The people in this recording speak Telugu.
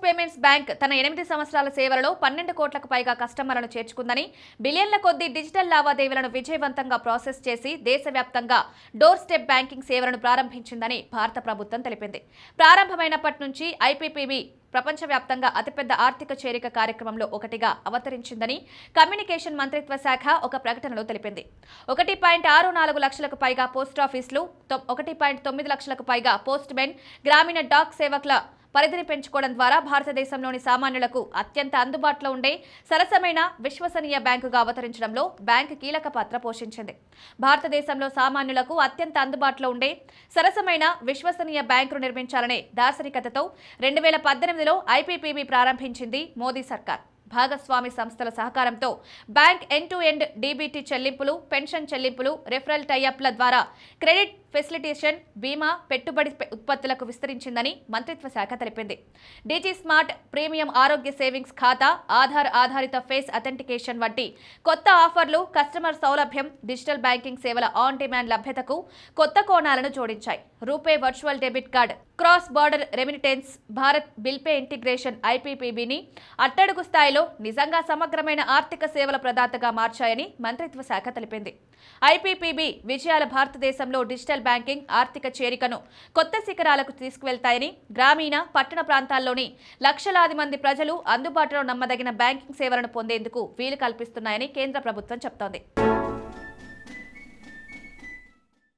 పేమెంట్స్ బ్యాంక్ తన 8 సంవత్సరాల సేవలలో 12 కోట్లకు పైగా కస్టమర్లను చేర్చుకుందని, బిలియన్ల కొద్దీ డిజిటల్ లావాదేవీలను విజయవంతంగా ప్రాసెస్ చేసి దేశవ్యాప్తంగా డోర్ స్టెప్ బ్యాంకింగ్ సేవలను ప్రారంభించిందని భారత ప్రభుత్వం తెలిపింది. ప్రారంభమైనప్పటి నుంచి ఐపీపీబీ ప్రపంచవ్యాప్తంగా అతిపెద్ద ఆర్థిక చేరిక కార్యక్రమంలో ఒకటిగా అవతరించిందని కమ్యూనికేషన్ మంత్రిత్వ శాఖ ఒక ప్రకటనలో తెలిపింది. 1.64 లక్షలకు పైగా పోస్టాఫీసులు, 1.9 లక్షలకు పైగా పోస్ట్ మెన్, గ్రామీణ డాక్ సేవకుల పరిధిని పెంచుకోవడం ద్వారా భారతదేశంలోని సామాన్యులకు అత్యంత అందుబాటులో ఉండే సరసమైన విశ్వసనీయ బ్యాంకుగా అవతరించడంలో బ్యాంక్ కీలక పాత్ర పోషించింది. భారతదేశంలో సామాన్యులకు అత్యంత అందుబాటులో ఉండే సరసమైన విశ్వసనీయ బ్యాంకును నిర్మించాలనే దార్శనికతతో 2018లో ఐపీపీబీ ప్రారంభించింది మోదీ సర్కార్. భాగస్వామి సంస్థల సహకారంతో bank end to end DBT చెల్లింపులు, పెన్షన్ చెల్లింపులు, రెఫరల్ టైఅప్ల ద్వారా క్రెడిట్ ఫెసిలిటేషన్, బీమా, పెట్టుబడి ఉత్పత్తులకు విస్తరించిందని మంత్రిత్వ శాఖ తెలిపింది. డిజి స్మార్ట్, ప్రీమియం ఆరోగ్య సేవింగ్స్ ఖాతా, ఆధార్ ఆధారిత ఫేస్ అథెంటికేషన్ వంటి కొత్త ఆఫర్లు కస్టమర్ సౌలభ్యం, డిజిటల్ బ్యాంకింగ్ సేవల ఆన్ డిమాండ్ లభ్యతకు కొత్త కోణాలను జోడించాయి. RuPay virtual debit card, cross border remittance, Bharat bill pay integration ఐపీపీబీని అట్టడుగు స్థాయిలో నిజంగా సమగ్రమైన ఆర్థిక సేవల ప్రదాతగా మార్చాయని మంత్రిత్వ శాఖ తెలిపింది. ఐపీపీబీ విజయాల భారతదేశంలో డిజిటల్ బ్యాంకింగ్ ఆర్థిక చేరికను కొత్త శిఖరాలకు తీసుకువెళ్తాయని, గ్రామీణ, పట్టణ ప్రాంతాల్లోని లక్షలాది మంది ప్రజలు అందుబాటులో నమ్మదగిన బ్యాంకింగ్ సేవలను పొందేందుకు వీలు కల్పిస్తున్నాయని కేంద్ర ప్రభుత్వం చెబుతోంది.